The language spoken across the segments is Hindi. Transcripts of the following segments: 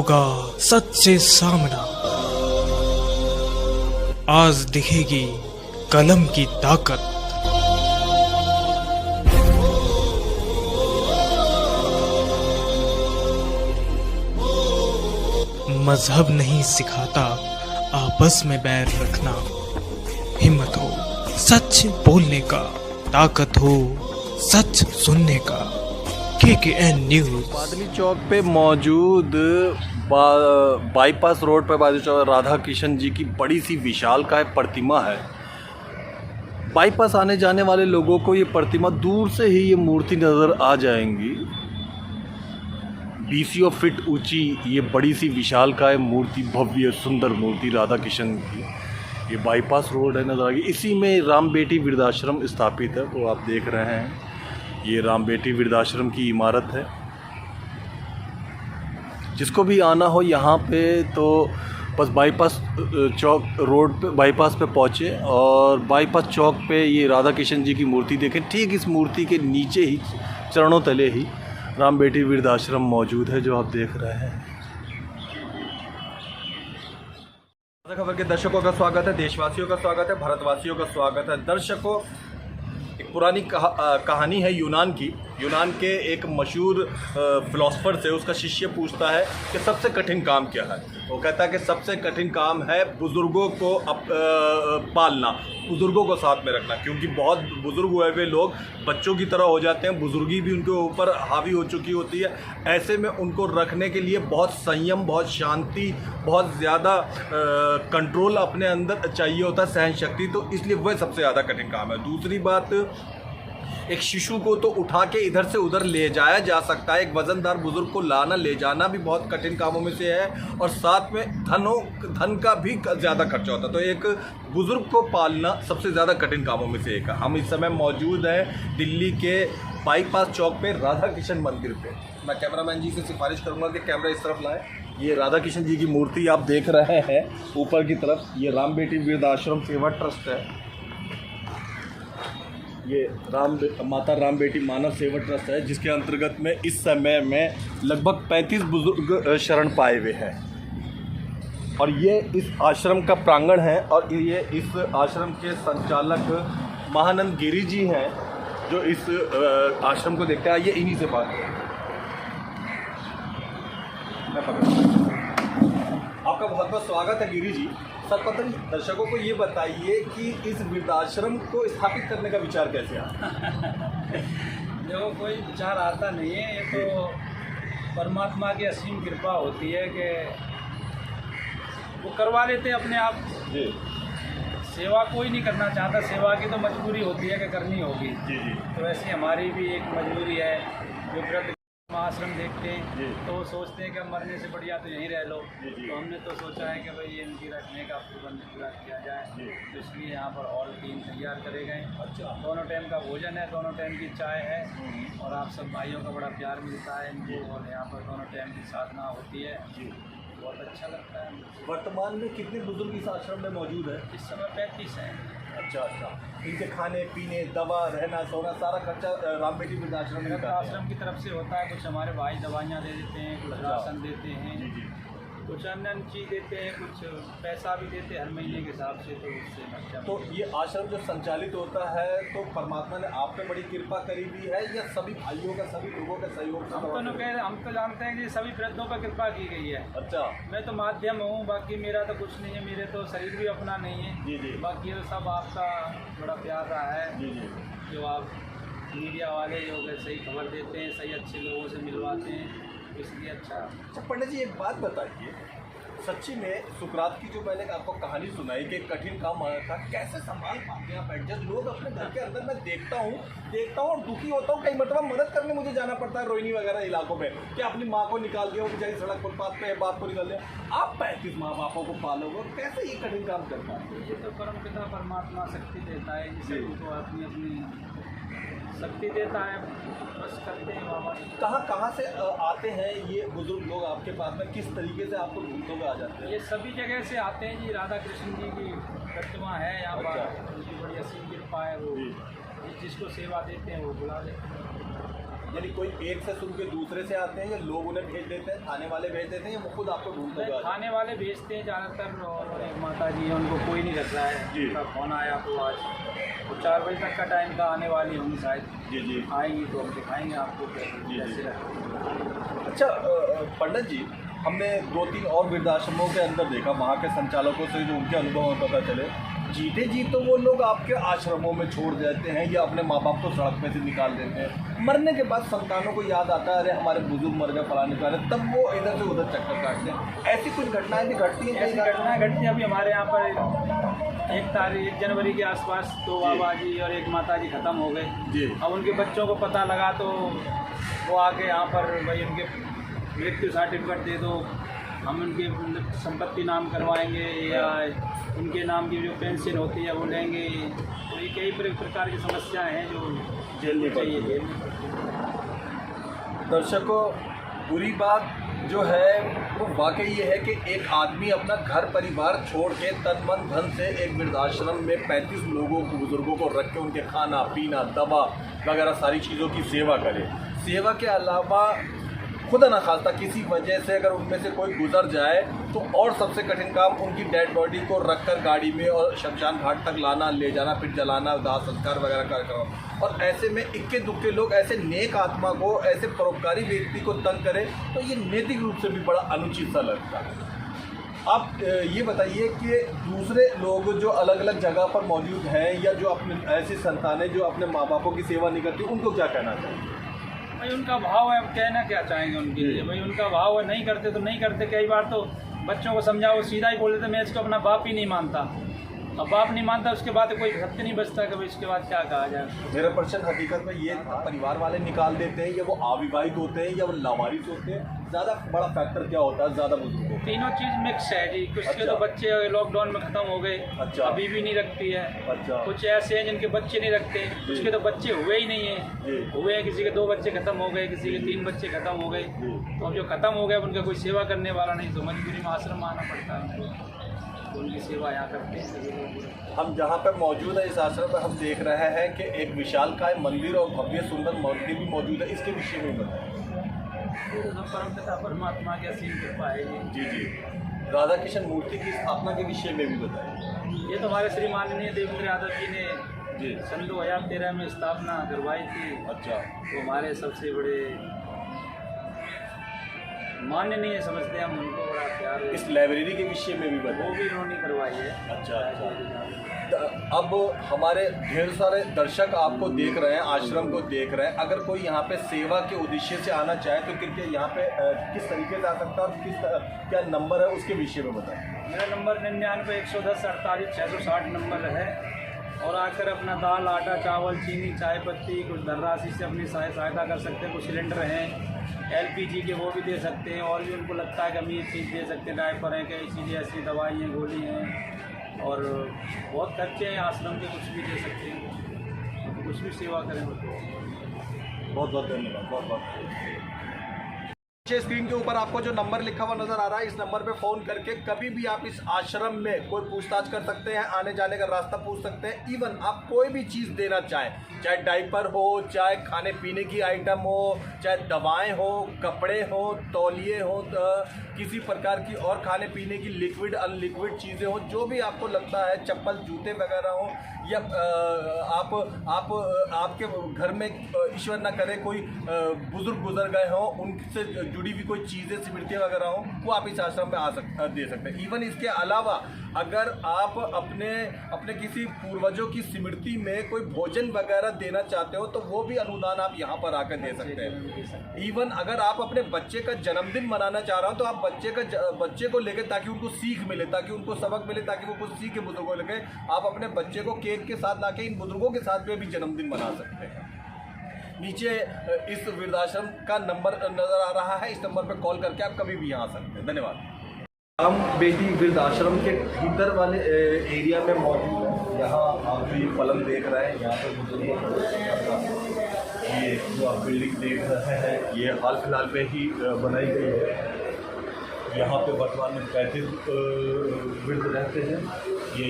होगा सच से सामना। आज दिखेगी कलम की ताकत। मजहब नहीं सिखाता आपस में बैर रखना। हिम्मत हो सच बोलने का, ताकत हो सच सुनने का। KKN news. बादली चौक पे मौजूद बाईपास रोड पर बादली चौक राधा किशन जी की बड़ी सी विशालकाय प्रतिमा है। बाईपास आने जाने वाले लोगों को ये प्रतिमा दूर से ही ये मूर्ति नज़र आ जाएंगी। 20 फीट ऊंची ये बड़ी सी विशालकाय मूर्ति, भव्य सुंदर मूर्ति राधा किशन की, ये बाईपास रोड है नज़र आ गई। इसी में राम बेटी वृद्धाश्रम स्थापित है, वो आप देख रहे हैं। ये राम बेटी वृद्धाश्रम की इमारत है। जिसको भी आना हो यहाँ पे तो बस बाईपास चौक रोड पे बाईपास पे पहुँचे और बाईपास चौक पे ये राधा किशन जी की मूर्ति देखें। ठीक इस मूर्ति के नीचे ही चरणों तले ही राम बेटी वृद्धाश्रम मौजूद है, जो आप देख रहे हैं। खबर के दर्शकों का स्वागत है, देशवासियों का स्वागत है, भारतवासियों का स्वागत है। दर्शकों, एक पुरानी कहानी है यूनान की। यूनान के एक मशहूर फिलोसफर से उसका शिष्य पूछता है कि सबसे कठिन काम क्या है। वो कहता है कि सबसे कठिन काम है बुज़ुर्गों को पालना, बुज़ुर्गों को साथ में रखना, क्योंकि बहुत बुज़ुर्ग हुए हुए लोग बच्चों की तरह हो जाते हैं, बुज़ुर्गी भी उनके ऊपर हावी हो चुकी होती है। ऐसे में उनको रखने के लिए बहुत संयम, बहुत शांति, बहुत ज़्यादा कंट्रोल अपने अंदर चाहिए होता है, सहन शक्ति। तो इसलिए वह सबसे ज़्यादा कठिन काम है। दूसरी बात, एक शिशु को तो उठा के इधर से उधर ले जाया जा सकता है, एक वज़नदार बुज़ुर्ग को लाना ले जाना भी बहुत कठिन कामों में से है, और साथ में धन का भी ज़्यादा खर्चा होता है। तो एक बुज़ुर्ग को पालना सबसे ज़्यादा कठिन कामों में से एक है। हम इस समय मौजूद हैं दिल्ली के बाईपास चौक पे राधा किशन मंदिर पे। मैं कैमरामैन जी से सिफारिश करूँगा कि कैमरा इस तरफ लाएँ। ये राधा किशन जी की मूर्ति आप देख रहे हैं ऊपर की तरफ। ये राम बेटी वृद्धाश्रम सेवा ट्रस्ट है। ये माता राम बेटी मानव सेवा ट्रस्ट है, जिसके अंतर्गत में इस समय में लगभग 35 बुजुर्ग शरण पाए हुए हैं। और ये इस आश्रम का प्रांगण है, और ये इस आश्रम के संचालक महानंद गिरी जी हैं, जो इस आश्रम को देखते हैं। ये इन्हीं से बात है। आपका बहुत बहुत स्वागत है गिरी जी। सर्वप्रथम दर्शकों को ये बताइए कि इस वृद्धाश्रम को स्थापित करने का विचार कैसे आया? देखो, कोई विचार आता नहीं है, ये तो परमात्मा की असीम कृपा होती है कि वो करवा लेते हैं अपने आप जी। सेवा कोई नहीं करना चाहता, सेवा की तो मजबूरी होती है कि करनी होगी जी जी। तो वैसे हमारी भी एक मजबूरी है। जो वृद्ध आश्रम देखते हैं तो वो सोचते हैं कि मरने से बढ़िया तो यहीं रह लो। तो हमने तो सोचा है कि भाई ये इनकी रखने का प्रबंध पूरा किया जाए, तो इसलिए यहाँ पर हॉल 3 तैयार करे गए। अच्छा, दोनों टाइम का भोजन है, दोनों टाइम की चाय है, और आप सब भाइयों का बड़ा प्यार मिलता है इनको, और यहाँ पर दोनों टाइम की साधना होती है, बहुत अच्छा लगता है। वर्तमान में कितने बुजुर्ग इस आश्रम में मौजूद है? इस समय 35 हैं। अच्छा, इनके खाने पीने, दवा, रहना सोना, सारा खर्चा राम बेटी वृद्धाश्रम में आश्रम की तरफ से होता है। कुछ हमारे भाई दवाइयाँ दे देते हैं, कुछ राशन देते हैं, कुछ अन्य चीज़ देते हैं, कुछ पैसा भी देते हैं हर महीने के हिसाब से। तो उससे खर्चा। तो ये आश्रम जो संचालित होता है, तो परमात्मा ने आप पे बड़ी कृपा करी भी है, या सभी भाइयों का, सभी लोगों का सहयोग? हम तो जानते हैं कि सभी वृद्धों पर कृपा की गई है। अच्छा, मैं तो माध्यम हूँ, बाकी मेरा तो कुछ नहीं है, मेरे तो शरीर भी अपना नहीं है जी जी। बाकी तो सब आपका बड़ा प्यार रहा है जी जी, जो आप मीडिया वाले जो सही खबर देते हैं, सही अच्छे लोगों से मिलवाते हैं, इसलिए अच्छा। पंडित जी, एक बात बताइए, सच्ची में सुकरात की जो मैंने आपको कहानी सुनाई कि कठिन काम आया था, कैसे संभाल पाते हैं आप एडजस्ट? लोग अपने घर के अंदर मैं देखता हूँ और दुखी होता हूँ। कई मतलब मदद करने मुझे जाना पड़ता है रोहिणी वगैरह इलाकों में, कि अपनी माँ को निकाल दिया, वो बेचारी सड़क फुटपाथ पे, बाप को निकाल दिया। आप 35 माँ बापों को पालोगे, कैसे ये कठिन काम करता है? ये तो परम पिता परमात्मा शक्ति देता है, जिसे उनको अपनी अपनी शक्ति देता है, बस करते हैं बाबा। कहाँ से आते हैं ये बुजुर्ग लोग आपके पास में? किस तरीके से आपको ढूंढते हुए आ जाते हैं? ये सभी जगह से आते हैं जी। राधा कृष्ण जी की प्रतिमा है यहाँ पर। अच्छा। उनकी बड़ी असीम कृपा है, वो जिसको सेवा देते हैं वो बुला लेते हैं। यानी कोई एक से सुन के दूसरे से आते हैं या लोग उन्हें भेज देते हैं, खाने वाले भेज देते हैं या वो खुद आपको ढूंढते हैं? खाने वाले भेजते हैं ज़्यादातर, और एक माता जी हैं उनको कोई नहीं रख रहा है जी। उनका फ़ोन आया तो आज तो 4 बजे तक का टाइम का आने वाली होंगी शायद। जी आएंगी तो हम दिखाएंगे आपको जी। कैसे रखें। अच्छा पंडित जी, हमने 2-3 और वृद्धाश्रमों के अंदर देखा, वहाँ के संचालकों से जो उनके अनुभव में पता चले, जीते जी तो वो लोग आपके आश्रमों में छोड़ देते हैं या अपने माँ बाप को सड़क पे से निकाल देते हैं। मरने के बाद संतानों को याद आता है अरे हमारे बुजुर्ग मर गए फलाने का, तब वो इधर से उधर चक्कर काटते हैं। ऐसी कुछ घटनाएं भी घटती हैं? ऐसी घटनाएँ घटती हैं। अभी हमारे यहाँ पर 1 जनवरी के आसपास 2 बाबा जी और 1 माता जी ख़त्म हो गए जी। अब उनके बच्चों को पता लगा तो वो आके यहाँ पर भाई उनके मृत्यु सर्टिफिकेट दे दो, हम उनकी संपत्ति नाम करवाएंगे या उनके नाम की जो पेंशन होती है वो लेंगे। तो ये कई प्रकार की समस्याएं हैं जो झेलनी चाहिए। दर्शकों, बुरी बात जो है वो वाकई ये है कि एक आदमी अपना घर परिवार छोड़ के तन मन धन से एक वृद्धाश्रम में 35 लोगों को, बुजुर्गों को रख के उनके खाना पीना दवा वगैरह सारी चीज़ों की सेवा करे। सेवा के अलावा खुदा न खास्ता किसी वजह से अगर उनमें से कोई गुजर जाए तो और सबसे कठिन काम उनकी डेड बॉडी को रखकर गाड़ी में और शमशान घाट तक लाना, ले जाना, फिर जलाना, दाह संस्कार वगैरह कार्यक्रम। और ऐसे में इक्के दुक्के लोग ऐसे नेक आत्मा को, ऐसे परोपकारी व्यक्ति को तंग करें तो ये नैतिक रूप से भी बड़ा अनुचित सा लगता है। आप ये बताइए कि दूसरे लोग जो अलग अलग जगह पर मौजूद हैं या जो अपने ऐसी संतानें जो अपने माँ बापों की सेवा नहीं करती, उनको क्या कहना चाहिए? भाई उनका भाव है, अब कहना क्या चाहेंगे उनके लिए। भाई उनका भाव है, नहीं करते तो नहीं करते। कई बार तो बच्चों को समझाओ, सीधा ही बोल देते मैं इसको अपना बाप ही नहीं मानता। अब बाप नहीं मानता उसके बाद कोई सत्य नहीं बचता कि भाई इसके बाद क्या कहा जाए। मेरा प्रश्न हकीकत में ये था, परिवार वाले निकाल देते हैं या वो अविवाहित होते हैं या वो लावारिस होते हैं? ज़्यादा बड़ा फैक्टर क्या होता है ज़्यादा बुजुर्गों? तीनों चीज़ मिक्स है जी। कुछ के तो बच्चे लॉकडाउन में ख़त्म हो गए, अच्छा। अभी भी नहीं रखती है। अच्छा। कुछ ऐसे हैं जिनके बच्चे नहीं रखते, कुछ के तो बच्चे हुए ही नहीं है, हुए हैं किसी के 2 बच्चे ख़त्म हो गए, किसी के 3 बच्चे ख़त्म हो गए। तो अब जो ख़त्म हो गए उनका कोई सेवा करने वाला नहीं, तो मजबूरी में आश्रम आना पड़ता है, तो उनकी सेवा यहाँ करते हैं। हम जहाँ पर मौजूद है इस आश्रम में हम देख रहे हैं कि एक विशालकाय मंदिर और भव्य सुंदर मंदिर भी मौजूद है, इसके विषय में बताएं। परमपिता परमात्मा की असीम कृपा है जी जी। राधा कृष्ण मूर्ति की स्थापना के विषय में भी बताएं। ये तो हमारे श्री माननीय देवेंद्र यादव जी ने जी सन 2013 में स्थापना करवाई थी। अच्छा। तो हमारे सबसे बड़े माननीय समझते हैं हम उनको, बड़ा प्यार है। इस लाइब्रेरी के विषय में भी बताएं। वो भी उन्होंने करवाई है। अच्छा। अब हमारे ढेर सारे दर्शक आपको देख रहे हैं, आश्रम को देख रहे हैं। अगर कोई यहाँ पे सेवा के उद्देश्य से आना चाहे तो कृपया यहाँ पे किस तरीके से आ सकता है और क्या नंबर है उसके विषय में बताएं। मेरा नंबर 99 110 48 660 नंबर है। और आकर अपना दाल, आटा, चावल, चीनी, चाय पत्ती, कुछ धनराशि से अपनी सहायता कर सकते हैं। कुछ सिलेंडर हैं LPG के, वो भी दे सकते हैं। और भी उनको लगता है कि हम ये चीज़ दे सकते हैं, डायपर हैं, कई चीज़ें ऐसी, दवाई हैं, गोली हैं, और बहुत खर्चे हैं आश्रम के, कुछ भी दे सकते हैं, तो कुछ भी सेवा करें। बहुत बहुत धन्यवाद। बहुत बहुत स्क्रीन के ऊपर आपको जो नंबर लिखा हुआ नजर आ रहा है, इस नंबर पे फ़ोन करके कभी भी आप इस आश्रम में कोई पूछताछ कर सकते हैं, आने जाने का रास्ता पूछ सकते हैं। इवन आप कोई भी चीज़ देना चाहें, चाहे डायपर हो, चाहे खाने पीने की आइटम हो, चाहे दवाएं हो, कपड़े हो, तौलिए हो, किसी प्रकार की और खाने पीने की लिक्विड अनलिक्विड चीज़ें हो, जो भी आपको लगता है, चप्पल जूते वगैरह हो, या आपके घर में ईश्वर न करे कोई बुजुर्ग गुजर गए हों, उनसे जुड़ी हुई कोई चीज़ें, स्मृतियाँ वगैरह हों, वो आप इस आश्रम में दे सकते हैं। इवन इसके अलावा अगर आप अपने किसी पूर्वजों की स्मृति में कोई भोजन वगैरह देना चाहते हो तो वो भी अनुदान आप यहाँ पर आकर दे सकते हैं। इवन अगर आप अपने बच्चे का जन्मदिन मनाना चाह रहे हो तो आप बच्चे को लेकर, ताकि उनको सीख मिले, ताकि उनको सबक मिले, ताकि वो कुछ सीखे बुजुर्गों को लेकर, आप अपने बच्चे को केक के साथ लाके इन बुजुर्गों के साथ में भी जन्मदिन मना सकते हैं। नीचे इस वृद्धाश्रम का नंबर नजर आ रहा है, इस नंबर पर कॉल करके आप कभी भी यहाँ आ सकते हैं। धन्यवाद। हम बेटी वृद्धाश्रम के भीतर वाले एरिया में मौजूद हैं। यहाँ आप ये पलंग देख रहे हैं, यहाँ पर बुजुर्गों को ये जो आप बिल्डिंग देख रहे हैं, ये हाल फिलहाल में ही बनाई गई है। यहाँ पे वर्तमान में 35 वृद्ध रहते हैं। ये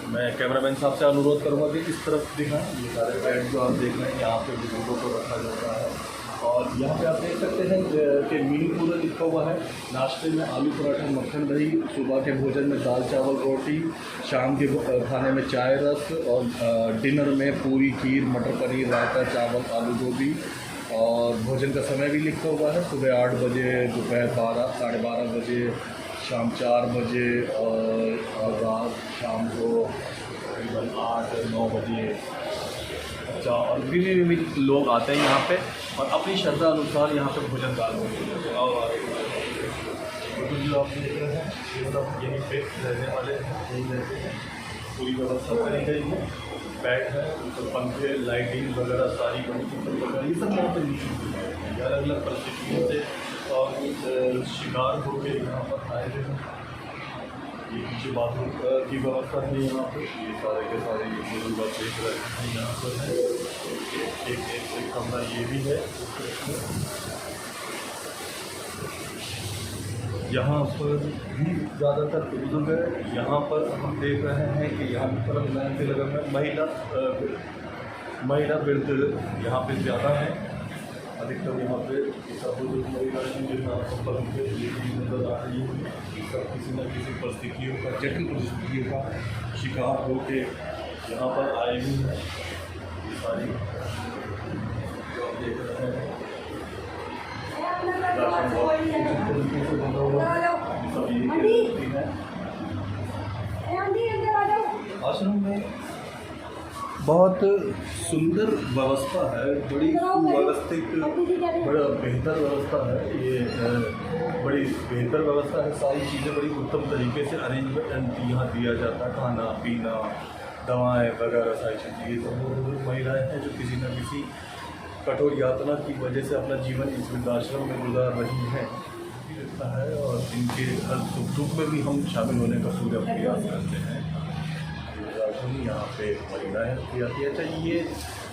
मैं कैमरामैन साहब से अनुरोध करूँगा कि इस तरफ दिखाएं। ये सारे बेड जो आप देख रहे हैं, यहाँ पे बुजुर्गों को रखा जाता है और यहाँ पे आप देख सकते हैं कि मीनू पूरा लिखा हुआ है। नाश्ते में आलू पराठा मक्खन दही, सुबह के भोजन में दाल चावल रोटी, शाम के खाने में चाय रस और डिनर में पूरी खीर मटर पनीर रायता चावल आलू गोभी। और भोजन का समय भी लिखा हुआ है, सुबह 8 बजे, दोपहर 12 साढ़े 12 बजे, शाम 4 बजे और रात शाम को तकरीबन 8-9 बजे। अच्छा, और भी लोग आते हैं यहाँ पे और अपनी श्रद्धा अनुसार यहाँ पे भोजन काल होते हैं। और तो जो आप देख रहे हैं ये सब यहीं पे रहने वाले यहीं रहते हैं। पूरी व्यवस्था करी गई है, बेड है, तो पंखे लाइटिंग वगैरह सारी बनी वगैरह ये सब यहाँ पे निःशुल्क है। अलग अलग परिस्थितियों से और शिकार होकर यहाँ पर आए हैं। ये पीछे बाथरूम की व्यवस्था है यहाँ पे, ये सारे के सारे ये लोग आप देख रहे हैं यहाँ पर है। एक कमरा ये भी है। यहाँ पर भी ज़्यादातर बुजुर्ग है। यहाँ पर हम देख रहे हैं कि यहाँ पर लाइन पे लगा है महिला वृद्ध यहाँ पे ज़्यादा है। अधिकतर यहाँ पे सब बुजुर्ग महिलाएं जो यहाँ पर नजर आ रही है, सब किसी न किसी परिस्थितियों का जटिल परिस्थितियों का शिकार होकर यहाँ पर आए हुए हैं। ये सारी जो आप देख रहे हैं तरीके से बना हुआ आश्रम में बहुत सुंदर व्यवस्था है, बड़ी सुव्यवस्थित, बड़ा बेहतर व्यवस्था है। ये बड़ी बेहतर व्यवस्था है, सारी चीज़ें बड़ी उत्तम तरीके से अरेंजमेंट यहाँ दिया जाता है। खाना पीना दवाएं वगैरह सारी चीज़ें। ये सब महिलाएँ हैं जो किसी न किसी कठोर यातना की वजह से अपना जीवन इस वृद्धाश्रम में गुजार रही हैं है। और इनके हर सुख दुख में भी हम शामिल होने का पूरा प्रयास करते हैं। वृद्धाश्रम यहाँ पे महिलाएँ की आती है। अच्छा,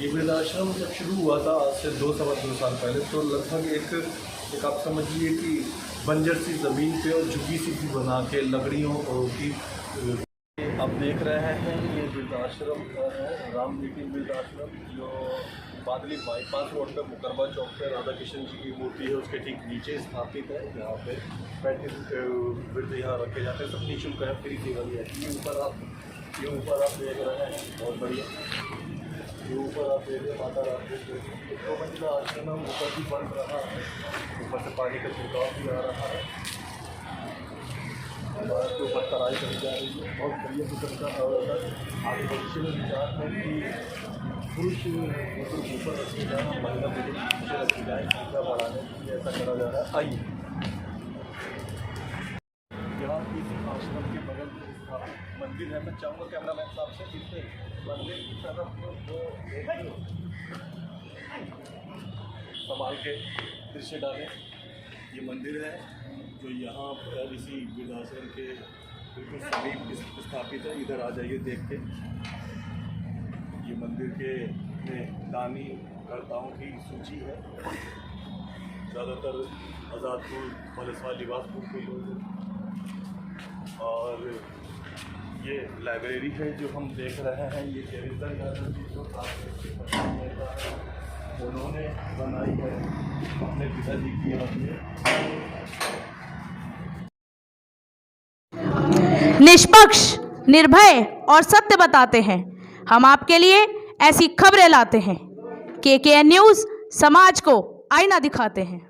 ये वृद्धाश्रम जब शुरू हुआ था आज से 2-2.25 साल पहले, तो लगभग एक आप समझिए कि बंजर सी ज़मीन पे और झुकी सी बना के लकड़ियों की आप देख रहे हैं। ये वृद्धाश्रम है रामनीति वृद्धाश्रम, जो बादली बाईपास रोड पर मुकरबा चौक पर राधा कृष्ण जी की मूर्ति है उसके ठीक नीचे स्थापित है। यहाँ पे बैठे वृद्ध यहाँ रखे जाते हैं, सब निःशुल्क है, फ्री सेवा है। ये ऊपर आप देख रहे हैं, बहुत बढ़िया। ये ऊपर आप देख रहे हैं माता राम 2 मंजिला आश्रम है, ऊपर भी बन रहा है, ऊपर से पानी का छिड़काव भी आ रहा है। के ऊपर तराई करी जा रही है, बहुत बढ़िया किस्म का। और आगे भविष्य में विचार है कि पुरुष ऊपर रखे जाए, महिला बुजुर्ग पीछे रखी जाए, संख्या बढ़ाने के लिए ऐसा करा जा रहा है। आइए यहाँ किसी आश्रम के बगल में स्थापित मंदिर है। मैं चाहूँगा कैमरामैन साहब से इससे मंदिर की तरफ संभाल के दृश्य डालें। ये मंदिर है जो यहाँ पर इसी वृद्धाश्रम के बिल्कुल समीप स्थापित है। इधर आ जाइए देख के। ये मंदिर के दानी कर्ताओं की सूची है। ज़्यादातर आज़ादपुर पलसवा लिबासपुर के लोग हैं। और ये लाइब्रेरी है जो हम देख रहे हैं, ये केरिंदर यादव जी जो उन्होंने बनाई है अपने पिताजी की याद में। निष्पक्ष, निर्भय और सत्य बताते हैं। हम आपके लिए ऐसी खबरें लाते हैं। KKN न्यूज़ समाज को आईना दिखाते हैं।